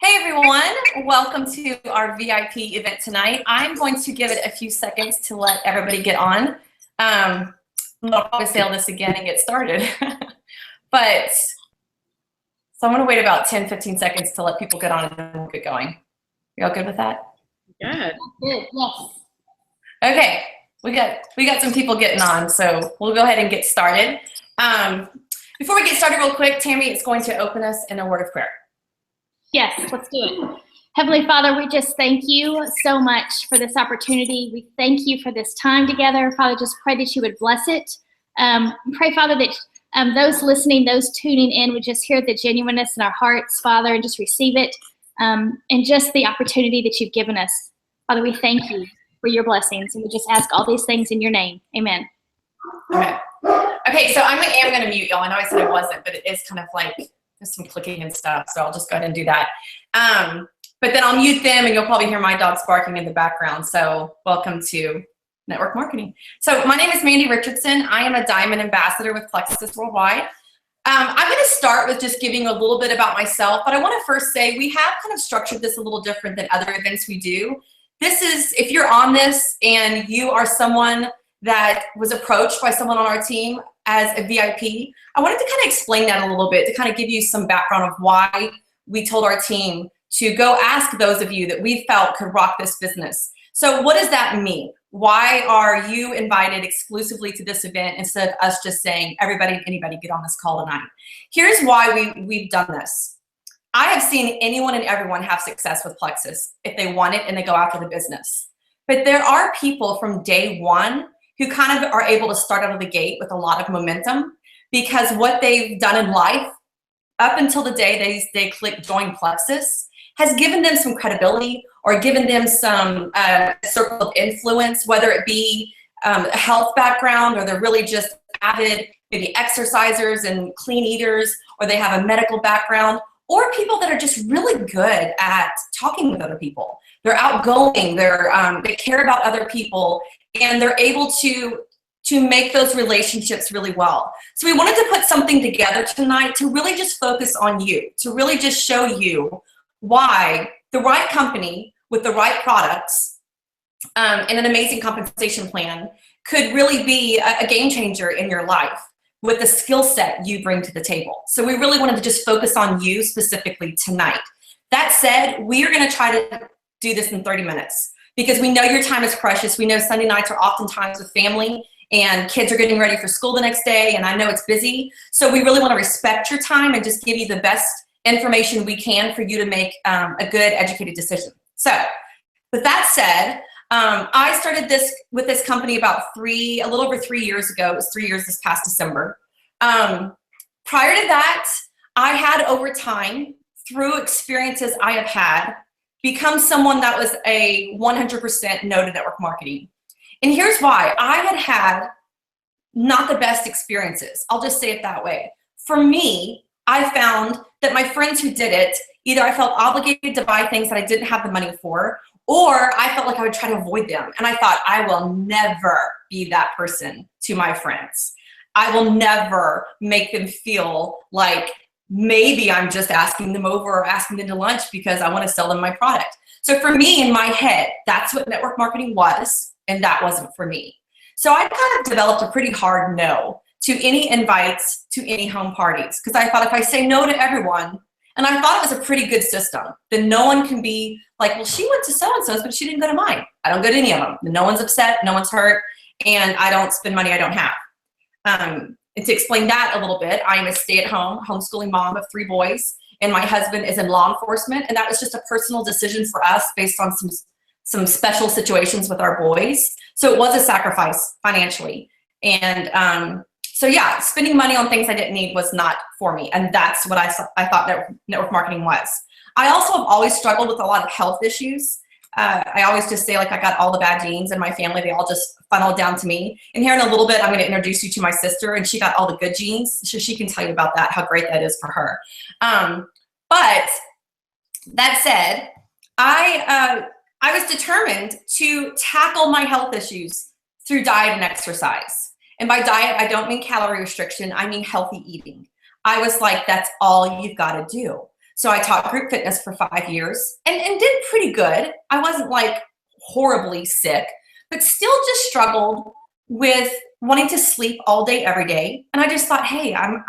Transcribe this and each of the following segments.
Hey everyone, welcome to our VIP event tonight. I'm going to give it a few seconds to let everybody get on. I'll probably say all this again and get started. So I'm gonna wait about 10, 15 seconds to let people get on and then we'll get going. You all good with that? Good. Good, yes. Okay, we got some people getting on, so we'll go ahead and get started. Before we get started real quick, Tammy is going to open us in a word of prayer. Yes, let's do it. Heavenly Father, we just thank you so much for this opportunity. We thank you for this time together. Father, just pray that you would bless it. Pray, Father, that those listening, those tuning in would just hear the genuineness in our hearts, Father, and just receive it. And just the opportunity that you've given us. Father, we thank you for your blessings. And we just ask all these things in your name. Amen. Okay, so I am going to mute y'all. I know I said I wasn't, but it is kind of like there's some clicking and stuff, so I'll just go ahead and do that. But then I'll mute them, and you'll probably hear my dogs barking in the background. So welcome to Network Marketing. So my name is Mandy Richardson. I am a Diamond Ambassador with Plexus Worldwide. I'm going to start with just giving a little bit about myself, but I want to first say we have kind of structured this a little different than other events we do. This is, if you're on this and you are someone that was approached by someone on our team as a VIP, I wanted to kind of explain that a little bit to kind of give you some background of why we told our team to go ask those of you that we felt could rock this business. So what does that mean? Why are you invited exclusively to this event instead of us just saying, everybody, anybody get on this call tonight? Here's why we've done this. I have seen anyone and everyone have success with Plexus if they want it and they go after the business. But there are people from day one who kind of are able to start out of the gate with a lot of momentum because what they've done in life up until the day they click join Plexus has given them some credibility or given them some circle of influence, whether it be a health background or they're really just avid maybe exercisers and clean eaters, or they have a medical background, or people that are just really good at talking with other people. They're outgoing, they care about other people, and they're able to make those relationships really well. So we wanted to put something together tonight to really just focus on you, to really just show you why the right company with the right products and an amazing compensation plan could really be a game changer in your life with the skill set you bring to the table. So we really wanted to just focus on you specifically tonight. That said, we are going to try to do this in 30 minutes because we know your time is precious. We know Sunday nights are oftentimes with family and kids are getting ready for school the next day, and I know it's busy. So we really want to respect your time and just give you the best information we can for you to make a good educated decision. So with that said, I started with this company about a little over 3 years ago. It was 3 years this past December. Prior to that, I had over time, through experiences I have had, become someone that was a 100% no to network marketing. And here's why. I had not the best experiences. I'll just say it that way. For me, I found that my friends who did it, either I felt obligated to buy things that I didn't have the money for, or I felt like I would try to avoid them. And I thought, I will never be that person to my friends. I will never make them feel like maybe I'm just asking them over or asking them to lunch because I want to sell them my product. So for me, in my head, that's what network marketing was, and that wasn't for me. So I kind of developed a pretty hard no to any invites to any home parties, because I thought if I say no to everyone, and I thought it was a pretty good system, then no one can be like, well, she went to so-and-so's, but she didn't go to mine. I don't go to any of them. No one's upset, no one's hurt, and I don't spend money I don't have. And to explain that a little bit, I am a stay-at-home homeschooling mom of 3 boys, and my husband is in law enforcement, and that was just a personal decision for us based on some special situations with our boys. So it was a sacrifice financially. And so yeah, spending money on things I didn't need was not for me, and that's what I thought network marketing was. I also have always struggled with a lot of health issues. I always just say, like, I got all the bad genes in my family. They all just funneled down to me. And here in a little bit, I'm going to introduce you to my sister, and she got all the good genes, so she can tell you about that, how great that is for her. But that said, I was determined to tackle my health issues through diet and exercise. And by diet, I don't mean calorie restriction, I mean healthy eating. I was like, that's all you've got to do. So I taught group fitness for 5 years and did pretty good. I wasn't like horribly sick, but still just struggled with wanting to sleep all day, every day. And I just thought, hey, I'm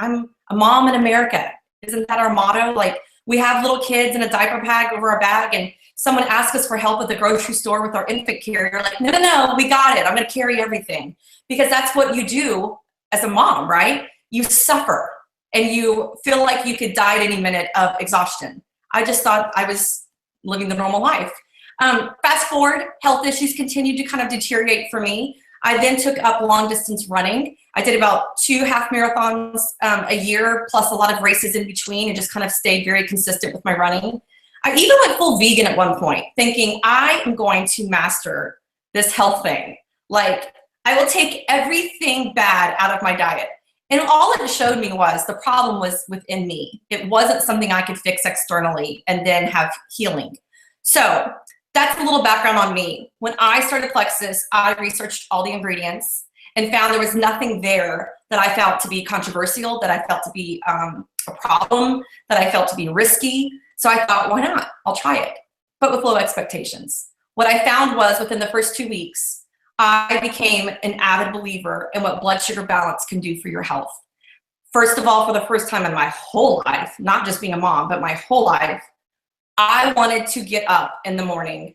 a mom in America. Isn't that our motto? Like, we have little kids in a diaper bag over our bag, and someone asks us for help at the grocery store with our infant carrier. Like, no, we got it. I'm going to carry everything. Because that's what you do as a mom, right? You suffer and you feel like you could die at any minute of exhaustion. I just thought I was living the normal life. Fast forward, health issues continued to kind of deteriorate for me. I then took up long distance running. I did about 2 half marathons a year, plus a lot of races in between, and just kind of stayed very consistent with my running. I even went full vegan at one point, thinking I am going to master this health thing. Like, I will take everything bad out of my diet. And all it showed me was the problem was within me. It wasn't something I could fix externally and then have healing. So that's a little background on me. When I started Plexus, I researched all the ingredients and found there was nothing there that I felt to be controversial, that I felt to be a problem, that I felt to be risky. So I thought, why not? I'll try it, but with low expectations. What I found was within the first 2 weeks, I became an avid believer in what blood sugar balance can do for your health. First of all, for the first time in my whole life, not just being a mom, but my whole life, I wanted to get up in the morning,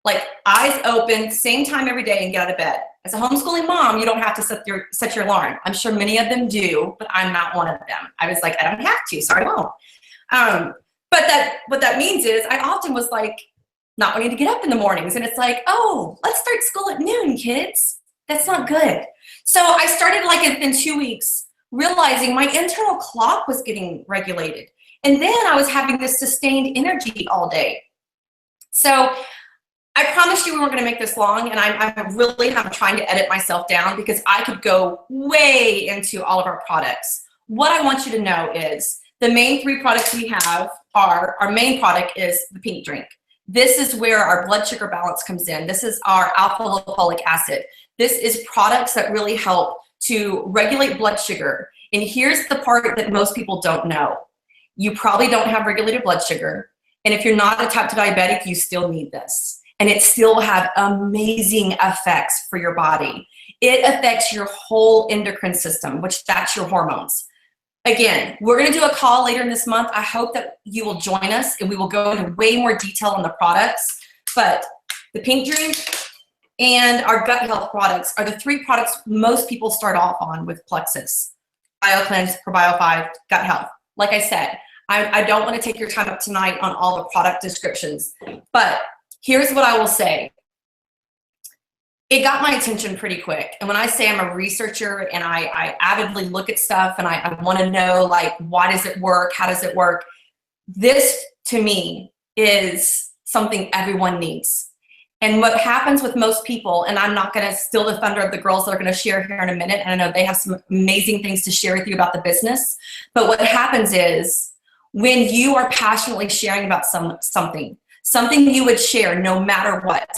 like eyes open, same time every day, and get out of bed. As a homeschooling mom, you don't have to set your alarm. I'm sure many of them do, but I'm not one of them. I was like, I don't have to, so I won't. But what that means is I often was like, not wanting to get up in the mornings. And it's like, oh, let's start school at noon, kids. That's not good. So I started like in 2 weeks, realizing my internal clock was getting regulated. And then I was having this sustained energy all day. So I promised you we weren't going to make this long, and I'm really trying to edit myself down because I could go way into all of our products. What I want you to know is the main 3 products we have are, our main product is the pink drink. This is where our blood sugar balance comes in. This is our alpha lipoic acid. This is products that really help to regulate blood sugar. And here's the part that most people don't know. You probably don't have regulated blood sugar. And if you're not a type 2 diabetic, you still need this. And it still will have amazing effects for your body. It affects your whole endocrine system, which that's your hormones. Again, we're going to do a call later in this month. I hope that you will join us and we will go into way more detail on the products. But the pink drink and our gut health products are the 3 products most people start off on with Plexus. BioCleanse, ProBio5, gut health. Like I said, I don't want to take your time up tonight on all the product descriptions, but here's what I will say. It got my attention pretty quick. And when I say I'm a researcher and I avidly look at stuff and I want to know, like, why does it work? How does it work? This, to me, is something everyone needs. And what happens with most people, and I'm not going to steal the thunder of the girls that are going to share here in a minute, and I know they have some amazing things to share with you about the business, but what happens is when you are passionately sharing about something you would share no matter what,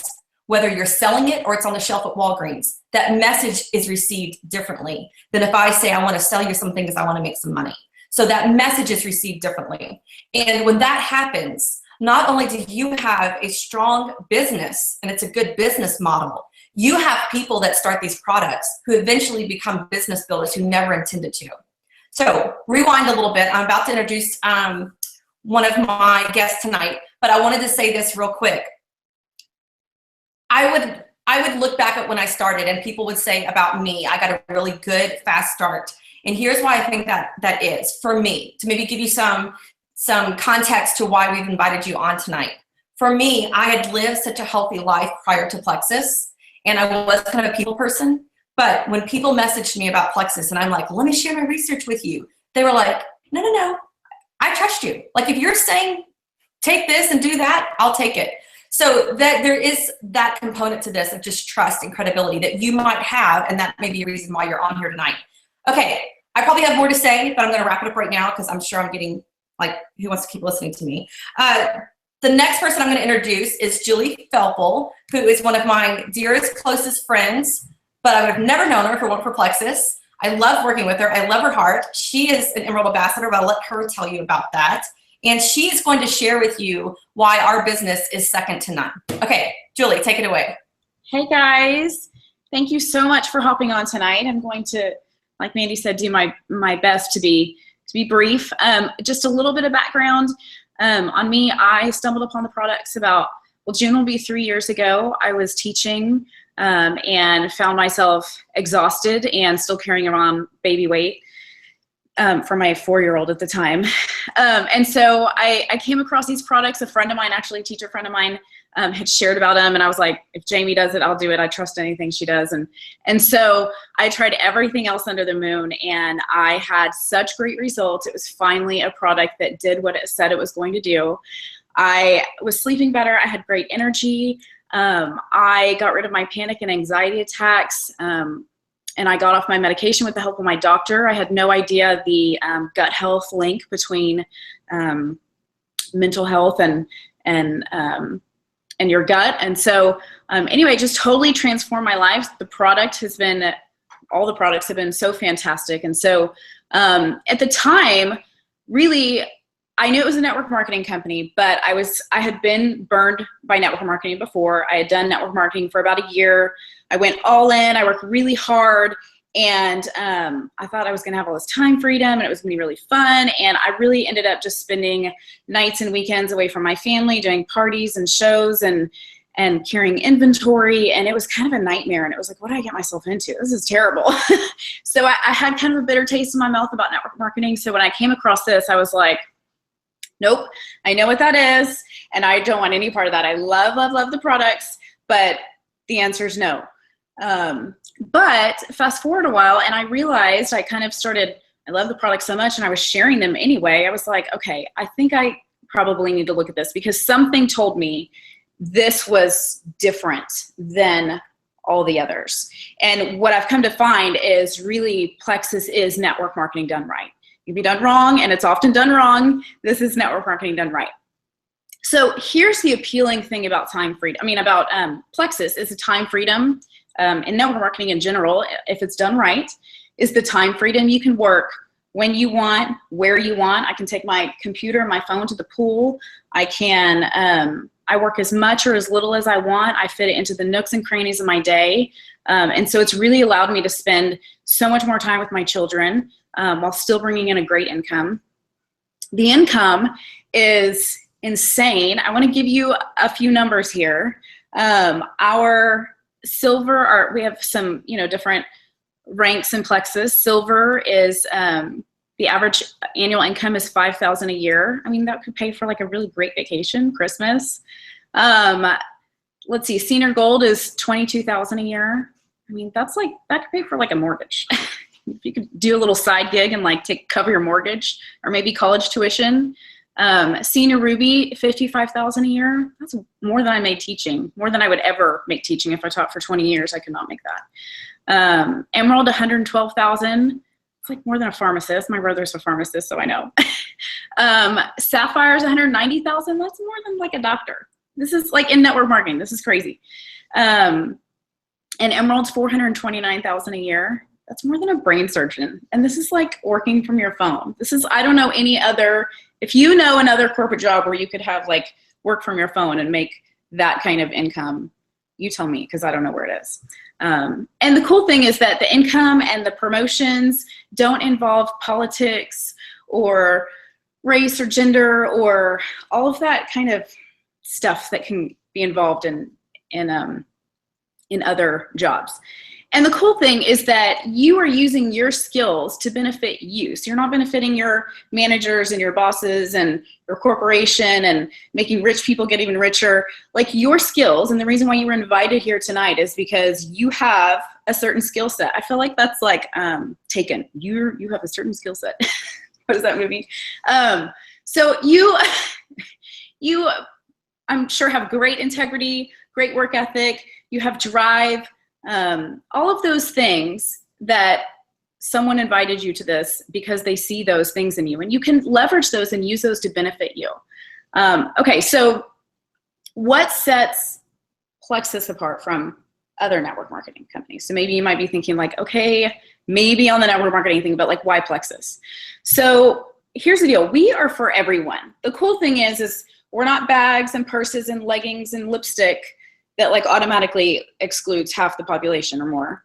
whether you're selling it or it's on the shelf at Walgreens, that message is received differently than if I say I want to sell you something because I want to make some money. So that message is received differently. And when that happens, not only do you have a strong business and it's a good business model, you have people that start these products who eventually become business builders who never intended to. So rewind a little bit. I'm about to introduce one of my guests tonight, but I wanted to say this real quick. I would look back at when I started and people would say about me, I got a really good, fast start. And here's why I think that is for me, to maybe give you some context to why we've invited you on tonight. For me, I had lived such a healthy life prior to Plexus, and I was kind of a people person. But when people messaged me about Plexus and I'm like, let me share my research with you, they were like, no, I trust you. Like, if you're saying take this and do that, I'll take it. So that there is that component to this of just trust and credibility that you might have, and that may be a reason why you're on here tonight. Okay, I probably have more to say, but I'm going to wrap it up right now because I'm sure I'm getting, like, who wants to keep listening to me? The next person I'm going to introduce is Julie Felpel, who is one of my dearest, closest friends, but I would have never known her if it weren't for Plexus. I love working with her. I love her heart. She is an Emerald Ambassador, but I'll let her tell you about that. and she's going to share with you why our business is second to none. Okay, Julie, take it away. Hey guys, thank you so much for hopping on tonight. I'm going to, like Mandy said, do my best to be brief. Just a little bit of background on me. I stumbled upon the products about, well, June will be 3 years ago. I was teaching and found myself exhausted and still carrying around baby weight for my 4-year-old at the time. And so I came across these products. A friend of mine, actually a teacher friend of mine, had shared about them, and I was like, if Jamie does it, I'll do it. I trust anything she does. And so I tried everything else under the moon, and I had such great results. It was finally a product that did what it said it was going to do. I was sleeping better. I had great energy. I got rid of my panic and anxiety attacks, and I got off my medication with the help of my doctor. I had no idea the gut health link between mental health and your gut. And so anyway, just totally transformed my life. All the products have been so fantastic. And so at the time, really, I knew it was a network marketing company, but I had been burned by network marketing before. I had done network marketing for about a year. I went all in, I worked really hard, and I thought I was gonna have all this time freedom and it was gonna be really fun. And I really ended up just spending nights and weekends away from my family, doing parties and shows and carrying inventory. And it was kind of a nightmare. And it was like, what did I get myself into? This is terrible. So I had kind of a bitter taste in my mouth about network marketing. So when I came across this, I was like, nope, I know what that is. And I don't want any part of that. I love, love, love the products, but the answer is no. But fast forward a while, and I realized I love the product so much, and I was sharing them anyway. I was like, okay, I think I probably need to look at this, because something told me this was different than all the others. And what I've come to find is really Plexus is network marketing done right. It can be done wrong, and it's often done wrong. This is network marketing done right. So here's the appealing thing about Plexus is the time freedom. In network marketing in general, if it's done right, is the time freedom. You can work when you want, where you want. I can take my computer and my phone to the pool. I work as much or as little as I want. I fit it into the nooks and crannies of my day. And so it's really allowed me to spend so much more time with my children while still bringing in a great income. The income is insane. I want to give you a few numbers here. Our silver, we have some, different ranks in Plexus. Silver is the average annual income is $5,000 a year. I mean, that could pay for like a really great vacation, Christmas. Let's see, senior gold is $22,000 a year. I mean, that could pay for like a mortgage. If you could do a little side gig and like cover your mortgage or maybe college tuition. Senior ruby, $55,000 a year. That's more than I made teaching, more than I would ever make teaching. If I taught for 20 years, I could not make that. Emerald, $112,000. It's like more than a pharmacist. My brother's a pharmacist, so I know. Sapphire's $190,000. That's more than like a doctor. This is like in network marketing. This is crazy. And Emerald's $429,000 a year. That's more than a brain surgeon. And this is like working from your phone. I don't know any other, if you know another corporate job where you could have like work from your phone and make that kind of income, you tell me, because I don't know where it is. And the cool thing is that the income and the promotions don't involve politics or race or gender or all of that kind of stuff that can be involved in other jobs. And the cool thing is that you are using your skills to benefit you. So you're not benefiting your managers and your bosses and your corporation and making rich people get even richer. Like your skills, and the reason why you were invited here tonight is because you have a certain skill set. I feel like that's like Taken. You have a certain skill set. What is that movie? So you, I'm sure, have great integrity, great work ethic. You have drive. All of those things that someone invited you to this because they see those things in you, and you can leverage those and use those to benefit you. Okay, so what sets Plexus apart from other network marketing companies? So maybe you might be thinking like, okay, maybe on the network marketing thing, but like why Plexus? So here's the deal. We are for everyone. The cool thing is we're not bags and purses and leggings and lipstick that like automatically excludes half the population or more.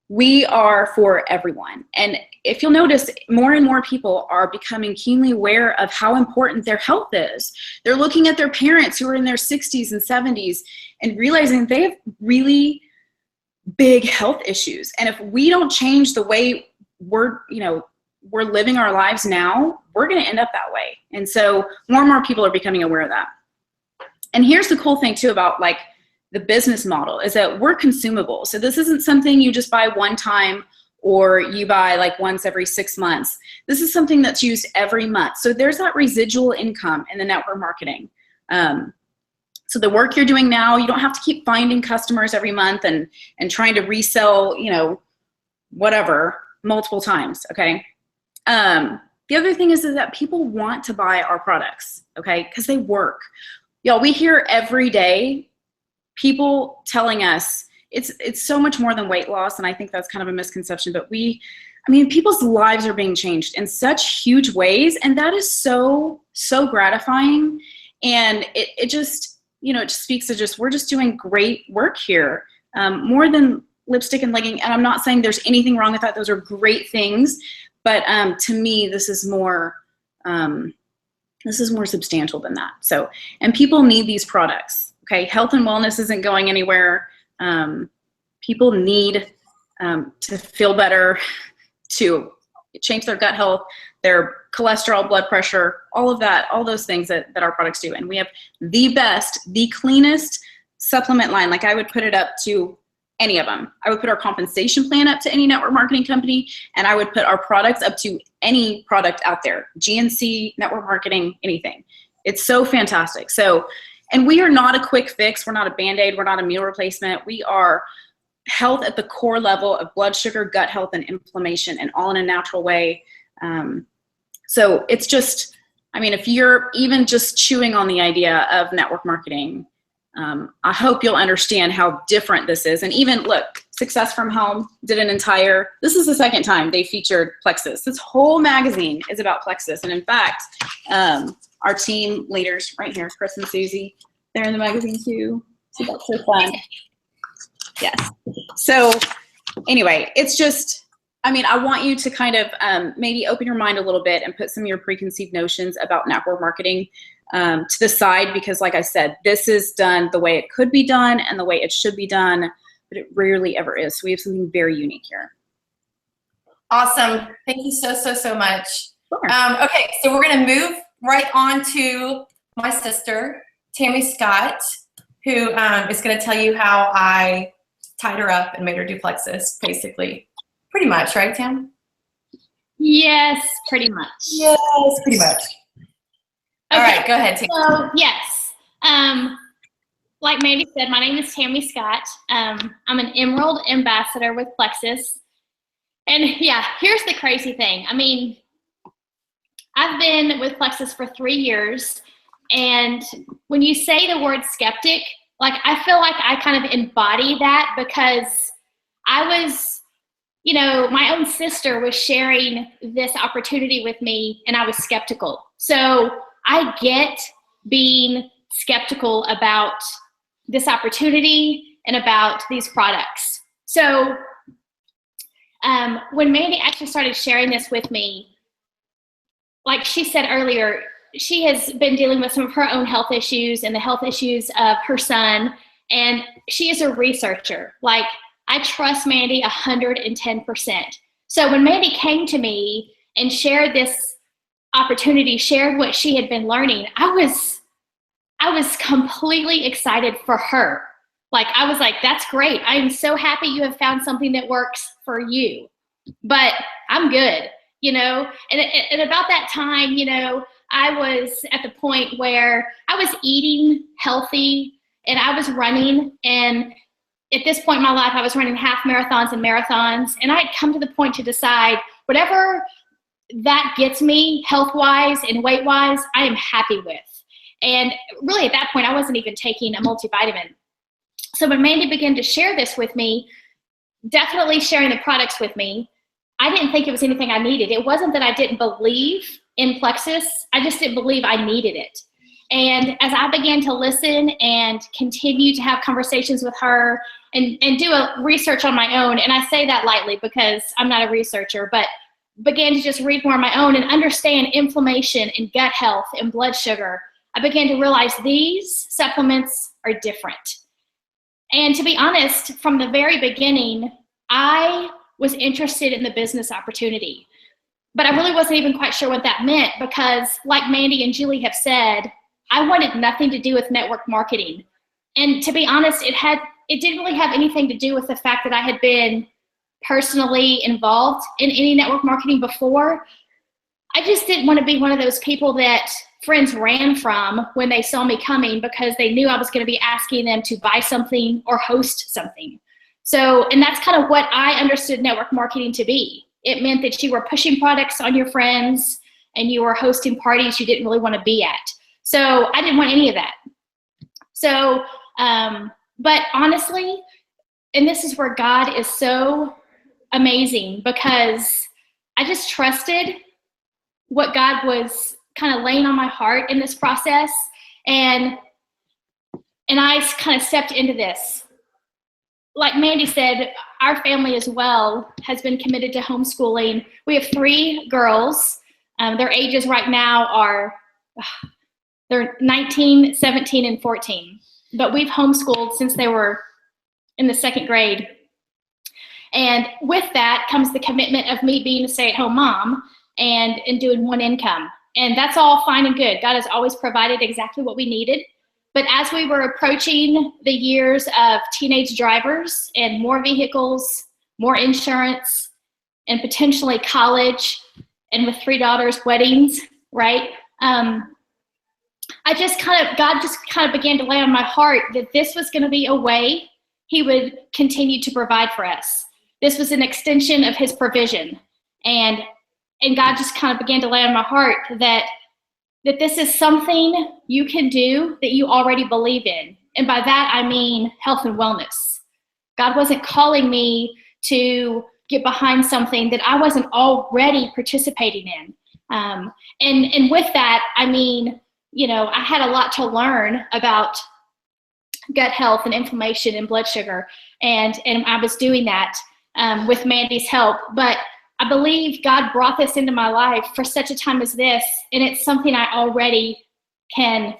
We are for everyone. And if you'll notice, more and more people are becoming keenly aware of how important their health is. They're looking at their parents who are in their 60s and 70s and realizing they have really big health issues. And if we don't change the way we're living our lives now, we're going to end up that way. And so more and more people are becoming aware of that. And here's the cool thing too about like the business model is that we're consumable. So this isn't something you just buy one time or you buy like once every 6 months. This is something that's used every month. So there's that residual income in the network marketing. So the work you're doing now, you don't have to keep finding customers every month and trying to resell, whatever multiple times. Okay. The other thing is that people want to buy our products, okay, because they work. Y'all, we hear every day people telling us it's so much more than weight loss, and I think that's kind of a misconception, but people's lives are being changed in such huge ways, and that is so, so gratifying, and it just, it just speaks to just, we're just doing great work here, more than lipstick and legging, and I'm not saying there's anything wrong with that. Those are great things. But to me, this is more substantial than that. So, and people need these products. Okay, health and wellness isn't going anywhere. People need to feel better, to change their gut health, their cholesterol, blood pressure, all of that, all those things that our products do. And we have the best, the cleanest supplement line. Like I would put it up to any of them. I would put our compensation plan up to any network marketing company, and I would put our products up to any product out there, GNC, network marketing, anything. It's so fantastic. So, and we are not a quick fix. We're not a Band-Aid. We're not a meal replacement. We are health at the core level of blood sugar, gut health, and inflammation, and all in a natural way. So it's just, if you're even just chewing on the idea of network marketing, I hope you'll understand how different this is. And even look, Success from Home did this is the second time they featured Plexus. This whole magazine is about Plexus. And in fact, our team leaders right here, Chris and Susie, they're in the magazine too. So that's so fun. Yes. So anyway, it's just, I want you to kind of maybe open your mind a little bit and put some of your preconceived notions about network marketing to the side, because like I said, this is done the way it could be done and the way it should be done, but it rarely ever is. So we have something very unique here. Awesome. Thank you so, so, so much. Sure. Okay, so we're going to move right on to my sister, Tammy Scott, who is going to tell you how I tied her up and made her do Plexus, basically. Pretty much, right, Tam? Yes, pretty much. Yes, pretty much. All right, go ahead, Tammy. So, yes. Like Mandy said, my name is Tammy Scott. I'm an Emerald Ambassador with Plexus. And yeah, here's the crazy thing. I've been with Plexus for 3 years. And when you say the word skeptic, I feel like I kind of embody that, because I was, my own sister was sharing this opportunity with me and I was skeptical. So I get being skeptical about this opportunity and about these products. So when Mandy actually started sharing this with me, like she said earlier, she has been dealing with some of her own health issues and the health issues of her son, and she is a researcher. I trust Mandy 110%. So when Mandy came to me and shared this opportunity, shared what she had been learning, I was completely excited for her. I was like, that's great. I am so happy you have found something that works for you, but I'm good, and about that time, I was at the point where I was eating healthy and I was running, and at this point in my life, I was running half marathons and marathons, and I had come to the point to decide whatever that gets me health-wise and weight-wise, I am happy with. And really at that point, I wasn't even taking a multivitamin. So when Mandy began to share this with me, definitely sharing the products with me, I didn't think it was anything I needed. It wasn't that I didn't believe in Plexus. I just didn't believe I needed it. And as I began to listen and continue to have conversations with her and do a research on my own, and I say that lightly because I'm not a researcher, but began to just read more on my own and understand inflammation and gut health and blood sugar, I began to realize these supplements are different. And to be honest, from the very beginning, I was interested in the business opportunity. But I really wasn't even quite sure what that meant because, like Mandy and Julie have said, I wanted nothing to do with network marketing. And to be honest, it didn't really have anything to do with the fact that I had been personally involved in any network marketing before. I just didn't want to be one of those people that friends ran from when they saw me coming because they knew I was going to be asking them to buy something or host something. So, and that's kind of what I understood network marketing to be. It meant that you were pushing products on your friends and you were hosting parties you didn't really want to be at. So I didn't want any of that. So, but honestly, and this is where God is so amazing, because I just trusted what God was kind of laying on my heart in this process. And I kind of stepped into this. Like Mandy said, our family as well has been committed to homeschooling. We have 3 girls. Their ages right now are, they're 19, 17, and 14. But we've homeschooled since they were in the 2nd grade. And with that comes the commitment of me being a stay-at-home mom and doing one income. And that's all fine and good. God has always provided exactly what we needed. But as we were approaching the years of teenage drivers and more vehicles, more insurance, and potentially college, and with 3 daughters, weddings, right? God just kind of began to lay on my heart that this was going to be a way He would continue to provide for us. This was an extension of His provision. And God just kind of began to lay on my heart that this is something you can do that you already believe in. And by that, I mean health and wellness. God wasn't calling me to get behind something that I wasn't already participating in. And with that, I mean, you know, I had a lot to learn about gut health and inflammation and blood sugar. And I was doing that with Mandy's help. But I believe God brought this into my life for such a time as this, and it's something I already can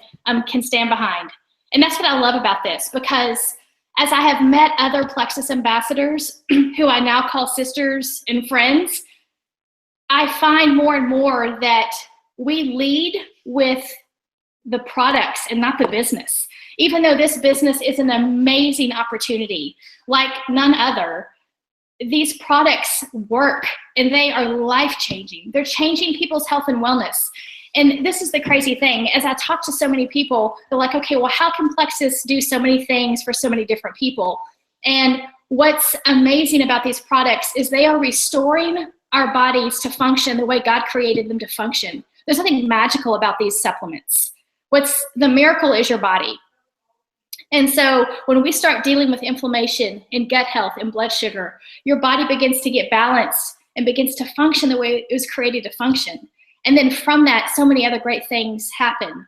stand behind. And that's what I love about this, because as I have met other Plexus ambassadors who I now call sisters and friends, I find more and more that we lead with the products and not the business. Even though this business is an amazing opportunity like none other, these products work and they are life-changing. They're changing people's health and wellness. And this is the crazy thing. As I talk to so many people, they're like, okay, well, how can Plexus do so many things for so many different people? And what's amazing about these products is they are restoring our bodies to function the way God created them to function. There's nothing magical about these supplements. What's the miracle is your body. And so when we start dealing with inflammation and gut health and blood sugar, your body begins to get balanced and begins to function the way it was created to function. And then from that, so many other great things happen.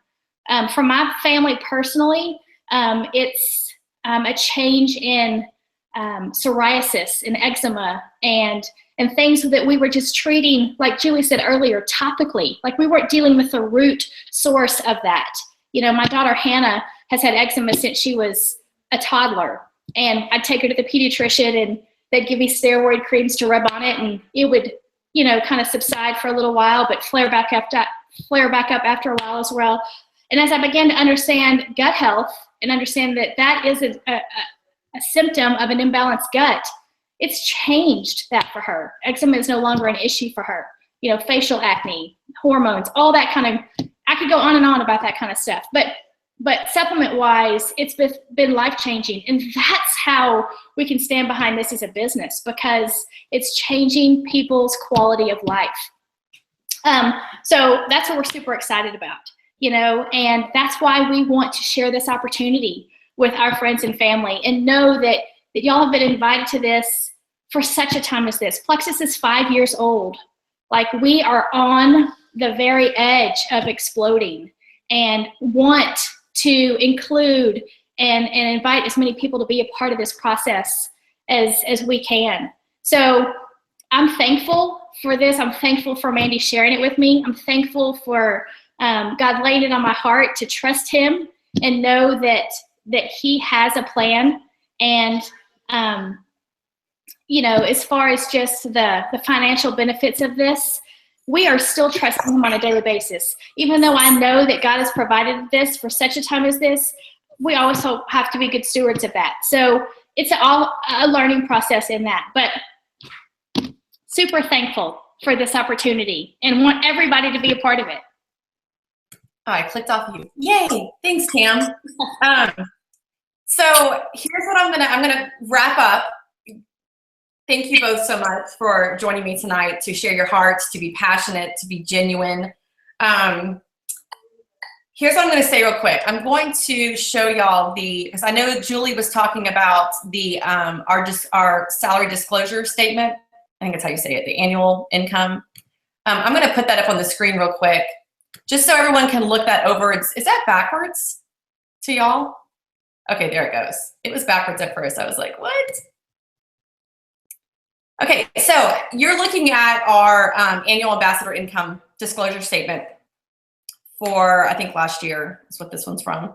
From my family personally, it's a change in psoriasis and eczema and things that we were just treating, like Julie said earlier, topically. Like we weren't dealing with the root source of that. You know, my daughter Hannah has had eczema since she was a toddler. And I'd take her to the pediatrician and they'd give me steroid creams to rub on it, and it would, you know, kind of subside for a little while, but flare back up after a while as well. And as I began to understand gut health and understand that that is a symptom of an imbalanced gut, it's changed that for her. Eczema is no longer an issue for her. You know, facial acne, hormones, all that kind of, I could go on and on about that kind of stuff. But supplement-wise, it's been life-changing. And that's how we can stand behind this as a business, because it's changing people's quality of life. So that's what we're super excited about, you know, and that's why we want to share this opportunity with our friends and family, and know that y'all have been invited to this for such a time as this. Plexus is 5 years old. Like, we are on the very edge of exploding and want to include and invite as many people to be a part of this process as we can. So I'm thankful for this. I'm thankful for Mandy sharing it with me. I'm thankful for God laying it on my heart to trust him and know that he has a plan. And, as far as just the financial benefits of this, we are still trusting him on a daily basis. Even though I know that God has provided this for such a time as this, we also have to be good stewards of that. So it's all a learning process in that. But super thankful for this opportunity and want everybody to be a part of it. Oh, I clicked off you. Yay! Thanks, Tam. So here's what I'm gonna wrap up. Thank you both so much for joining me tonight to share your hearts, to be passionate, to be genuine. Here's what I'm gonna say real quick. I'm going to show y'all because I know Julie was talking about the our salary disclosure statement. I think that's how you say it, the annual income. I'm gonna put that up on the screen real quick, just so everyone can look that over. Is that backwards to y'all? Okay, there it goes. It was backwards at first. I was like, what? Okay, so you're looking at our annual ambassador income disclosure statement for, I think, last year is what this one's from.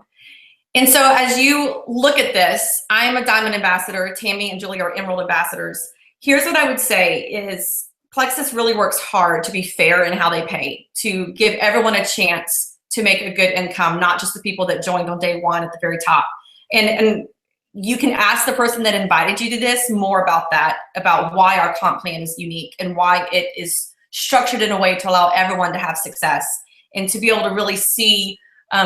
And so as you look at this, I'm a diamond ambassador. Tammy and Julie are emerald ambassadors. Here's what I would say is Plexus really works hard to be fair in how they pay, to give everyone a chance to make a good income, not just the people that joined on day one at the very top. And you can ask the person that invited you to this more about that, about why our comp plan is unique and why it is structured in a way to allow everyone to have success and to be able to really see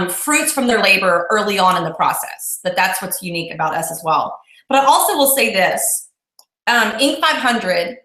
fruits from their labor early on in the process. That's what's unique about us as well. But I also will say this, Inc. 500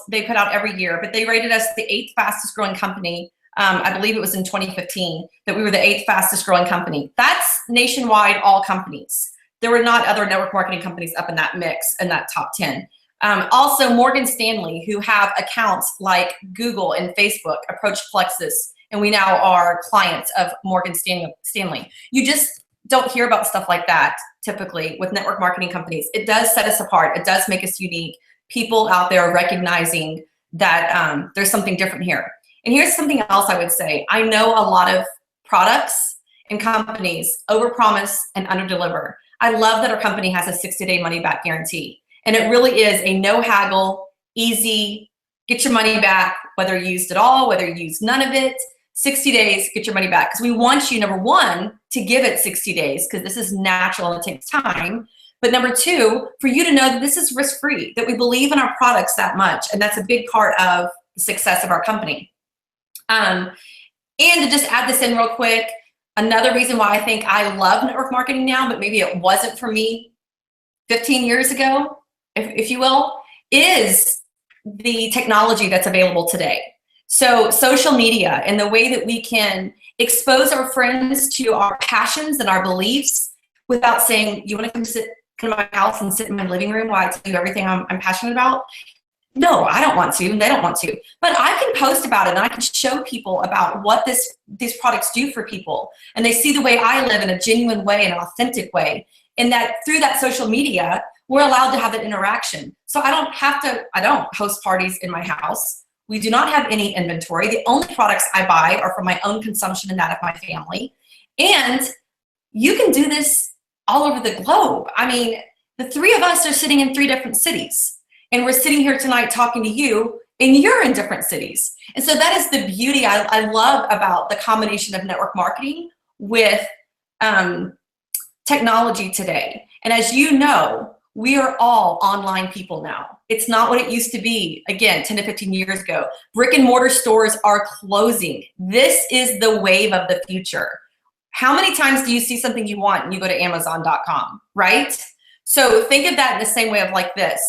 they put out every year, but they rated us the 8th fastest growing company. I believe it was in 2015 that we were the 8th fastest growing company. That's nationwide, all companies. There were not other network marketing companies up in that mix, in that top 10. Also, Morgan Stanley, who have accounts like Google and Facebook, approached Plexus, and we now are clients of Morgan Stanley. You just don't hear about stuff like that typically with network marketing companies. It does set us apart. It does make us unique. People out there are recognizing that there's something different here. And here's something else I would say. I know a lot of products and companies overpromise and underdeliver. I love that our company has a 60-day money-back guarantee. And it really is a no-haggle, easy, get your money back, whether you used it all, whether you used none of it, 60 days, get your money back. Because we want you, number one, to give it 60 days, because this is natural and it takes time. But number two, for you to know that this is risk-free, that we believe in our products that much, and that's a big part of the success of our company. And to just add this in real quick, another reason why I think I love network marketing now, but maybe it wasn't for me 15 years ago, if you will, is the technology that's available today. So social media and the way that we can expose our friends to our passions and our beliefs without saying, you want to come to my house and sit in my living room while I tell you everything I'm passionate about? No, I don't want to, and they don't want to. But I can post about it, and I can show people about what these products do for people. And they see the way I live in a genuine way, in an authentic way. And that through that social media, we're allowed to have that interaction. So I don't host parties in my house. We do not have any inventory. The only products I buy are for my own consumption and that of my family. And you can do this all over the globe. I mean, the three of us are sitting in 3 different cities. And we're sitting here tonight talking to you, and you're in different cities. And so that is the beauty I love about the combination of network marketing with technology today. And as you know, we are all online people now. It's not what it used to be, again, 10 to 15 years ago. Brick and mortar stores are closing. This is the wave of the future. How many times do you see something you want and you go to Amazon.com, right? So think of that in the same way of like this.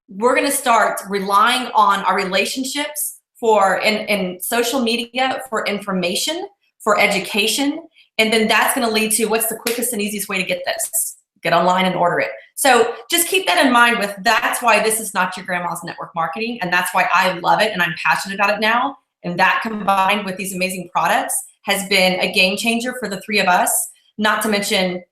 We're going to start relying on our relationships in social media for information, for education, and then that's going to lead to what's the quickest and easiest way to get this? get online and order it. So just keep that in mind that's why this is not your grandma's network marketing, and that's why I love it and I'm passionate about it now. And that combined with these amazing products has been a game changer for the three of us, not to mention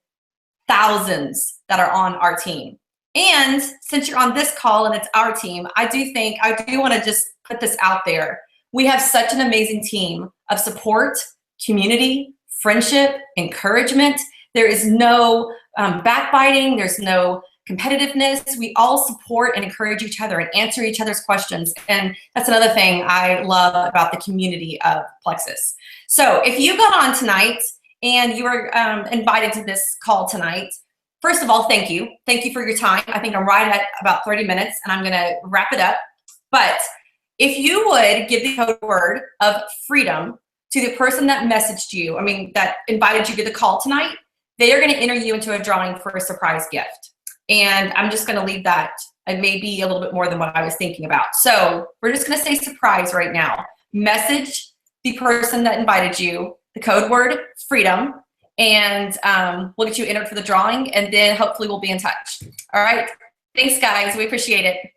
thousands that are on our team. And since you're on this call and it's our team, I do want to just put this out there. We have such an amazing team of support, community, friendship, encouragement. There is no backbiting. There's no competitiveness. We all support and encourage each other and answer each other's questions. And that's another thing I love about the community of Plexus. So if you got on tonight and you were invited to this call tonight, first of all, thank you. Thank you for your time. I think I'm right at about 30 minutes and I'm gonna wrap it up. But if you would give the code word of freedom to the person that messaged you, that invited you to the call tonight, they are gonna enter you into a drawing for a surprise gift. And I'm just gonna leave that. It may be a little bit more than what I was thinking about. So we're just gonna say surprise right now. Message the person that invited you, the code word freedom, and we'll get you entered for the drawing, and then hopefully we'll be in touch. All right, thanks guys, we appreciate it.